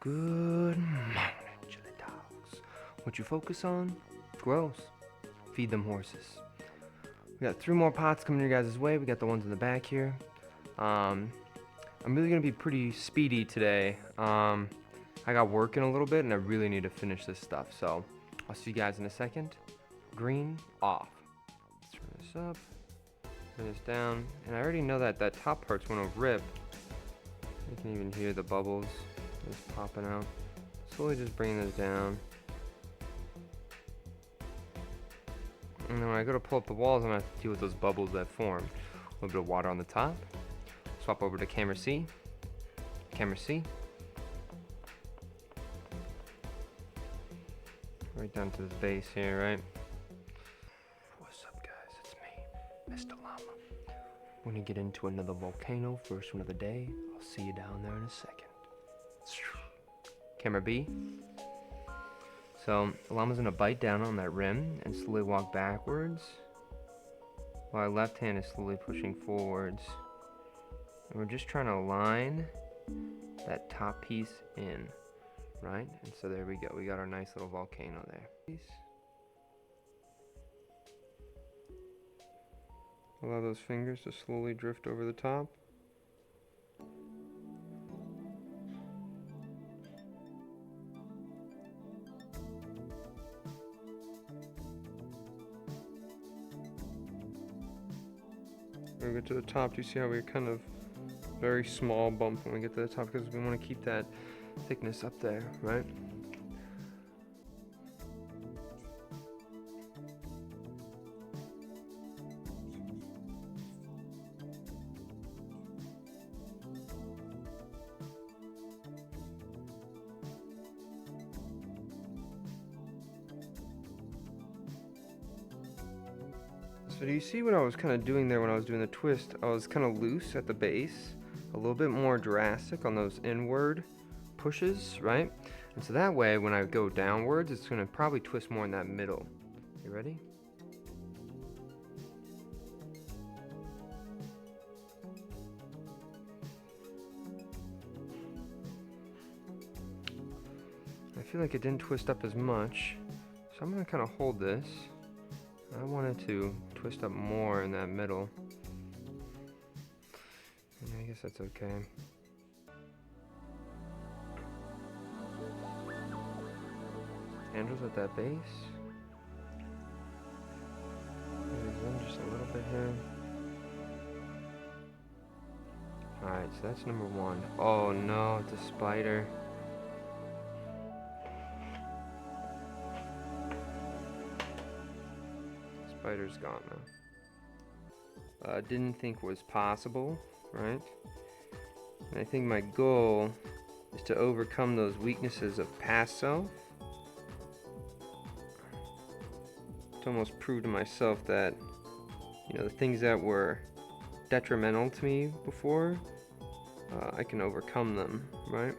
Good morning, chili dogs. What you focus on? Grows. Feed them horses. We got 3 more pots coming your guys' way. We got the ones in the back here. I'm really gonna be pretty speedy today. I got work in a little bit and I really need to finish this stuff. So I'll see you guys in a second. Green off. Let's turn this up. Turn this down. And I already know that that top part's gonna rip. You can even hear the bubbles just popping out. Slowly just bringing this down. And then when I go to pull up the walls, I'm gonna have to deal with those bubbles that form. A little bit of water on the top. Swap over to camera C. Camera C. Right down to the base here, right? What's up, guys? It's me, Mr. Llama. We're gonna get into another volcano, first one of the day. I'll see you down there in a second. Camera B. So the llama's gonna bite down on that rim and slowly walk backwards, while our left hand is slowly pushing forwards. And we're just trying to align that top piece in, right? And so there we go. We got our nice little volcano there. Allow those fingers to slowly drift over the top. When we get to the top, do you see how we kind of very small bump when we get to the top because we want to keep that thickness up there, right? So do you see what I was kind of doing there when I was doing the twist? I was kind of loose at the base, a little bit more drastic on those inward pushes, right? And so that way, when I go downwards, it's going to probably twist more in that middle. You ready? I feel like it didn't twist up as much, so I'm going to kind of hold this. I wanted to twist up more in that middle. And I guess that's okay. Handles at that base. There's one just a little bit here. Alright, so that's number 1. Oh no, it's a spider. Spider's gone now. Didn't think was possible, right? And I think my goal is to overcome those weaknesses of past self. To almost prove to myself that, you know, the things that were detrimental to me before, I can overcome them, right?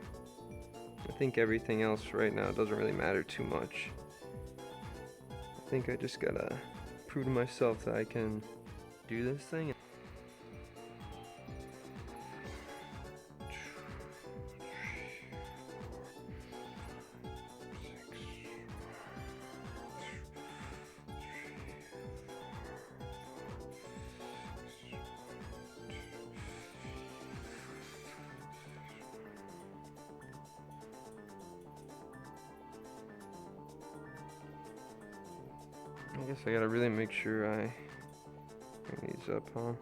I think everything else right now doesn't really matter too much. I think I just gotta prove to myself that I can do this thing. I guess I gotta really make sure I bring these up, huh?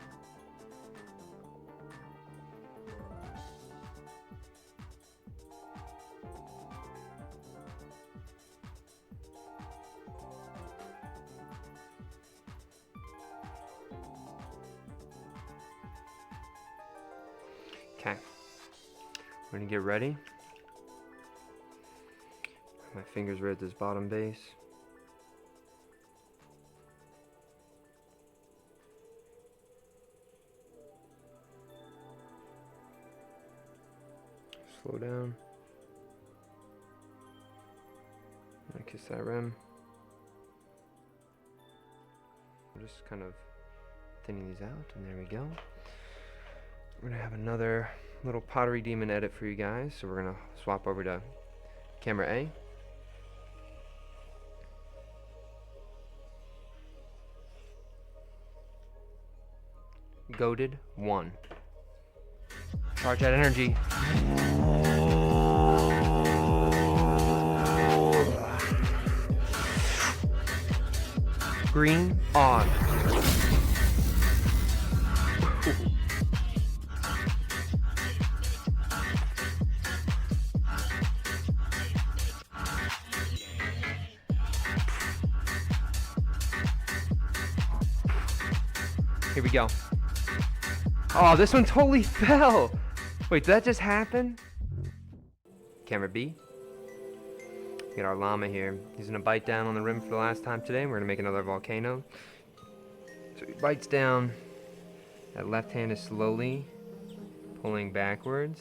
Okay, we're gonna get ready. My fingers right at this bottom base. Slow down. I kiss that rim. I'm just kind of thinning these out, and there we go. We're gonna have another little pottery demon edit for you guys. So we're gonna swap over to camera A. Goated 1. Charge that energy. Green on. Here we go. Oh, this one totally fell. Wait, did that just happen? Camera B. Get our llama here. He's gonna bite down on the rim for the last time today. We're gonna make another volcano. So he bites down. That left hand is slowly pulling backwards,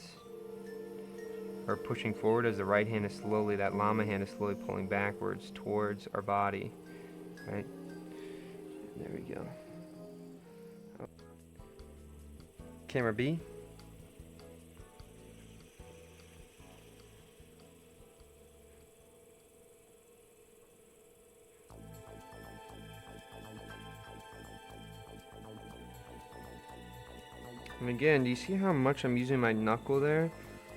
or pushing forward, as the right hand is slowly, that llama hand is slowly pulling backwards towards our body. Right? There we go. Camera B. And again, do you see how much I'm using my knuckle there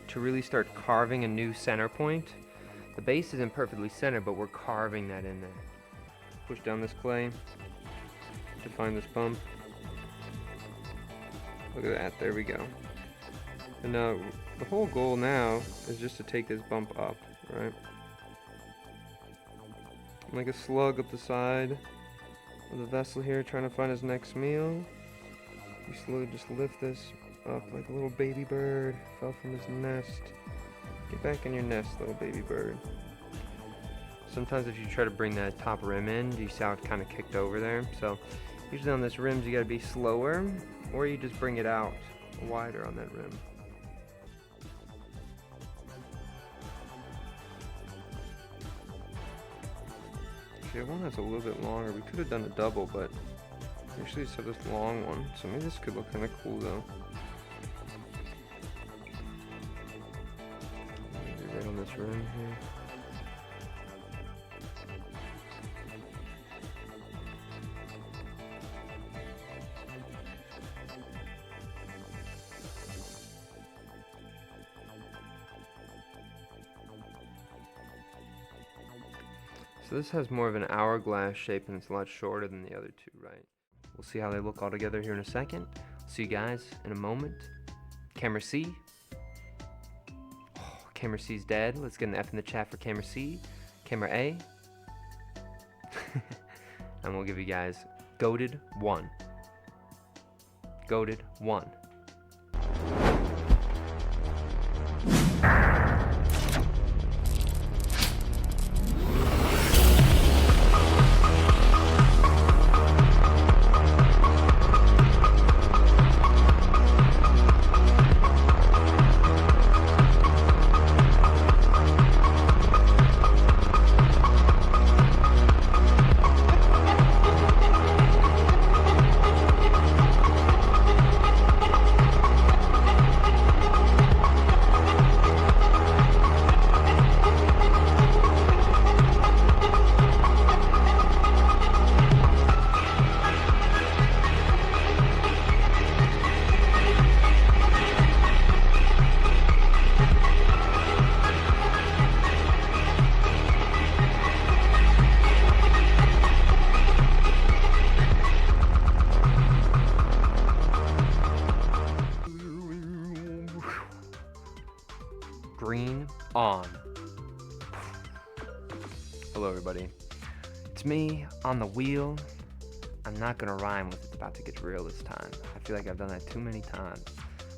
to really start carving a new center point? The base isn't perfectly centered, but we're carving that in there. Push down this clay to find this bump. Look at that, there we go. And now, the whole goal now is just to take this bump up, right? Like a slug up the side of the vessel here, trying to find his next meal. You slowly just lift this up like a little baby bird. Fell from his nest. Get back in your nest, little baby bird. Sometimes if you try to bring that top rim in, you see how it kind of kicked over there? So usually on this rims you gotta be slower, or you just bring it out wider on that rim. Actually, one that's a little bit longer. We could have done a double, but actually set this long one, so maybe this could look kind of cool though. Maybe right on this rim here. So this has more of an hourglass shape and it's a lot shorter than the other two, right? We'll see how they look all together here in a second. See you guys in a moment. Camera C. Oh, camera C's dead. Let's get an F in the chat for camera C. Camera A. And we'll give you guys goated 1. Goated 1. Green on. Hello everybody, it's me on the wheel. I'm not gonna rhyme with it's about to get real this time. I feel like I've done that too many times.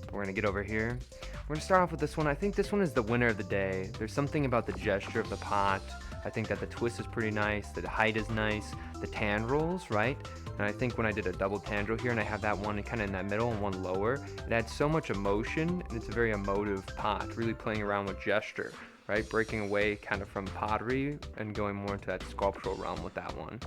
But we're gonna get over here. We're gonna start off with this one. I think this one is the winner of the day. There's something about the gesture of the pot. I think that the twist is pretty nice, the height is nice, the tendrils, right? And I think when I did a double tendril here and I have that one kind of in that middle and one lower, it adds so much emotion, and it's a very emotive pot, really playing around with gesture, right? Breaking away kind of from pottery and going more into that sculptural realm with that one.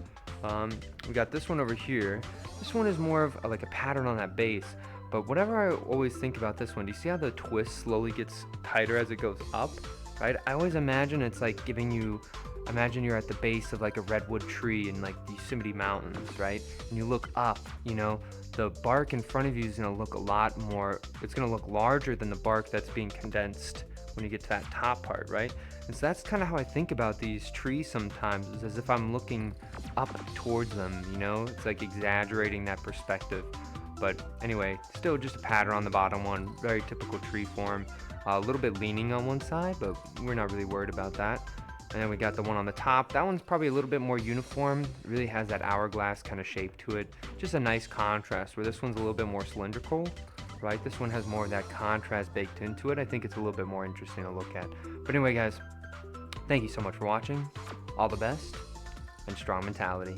We got this one over here. This one is more of like a pattern on that base, But whatever I always think about this one, do you see how the twist slowly gets tighter as it goes up, right? I always imagine it's like giving you, imagine you're at the base of like a redwood tree in like the Yosemite Mountains, right? And you look up, the bark in front of you is gonna look a lot more, it's gonna look larger than the bark that's being condensed when you get to that top part, right? And so that's kind of how I think about these trees sometimes, is as if I'm looking up towards them, It's like exaggerating that perspective. But anyway, still just a pattern on the bottom one, very typical tree form. A little bit leaning on one side, but we're not really worried about that. And then we got the one on the top. That one's probably a little bit more uniform. It really has that hourglass kind of shape to it. Just a nice contrast, where this one's a little bit more cylindrical, right? This one has more of that contrast baked into it. I think it's a little bit more interesting to look at. But anyway, guys, thank you so much for watching. All the best, and strong mentality.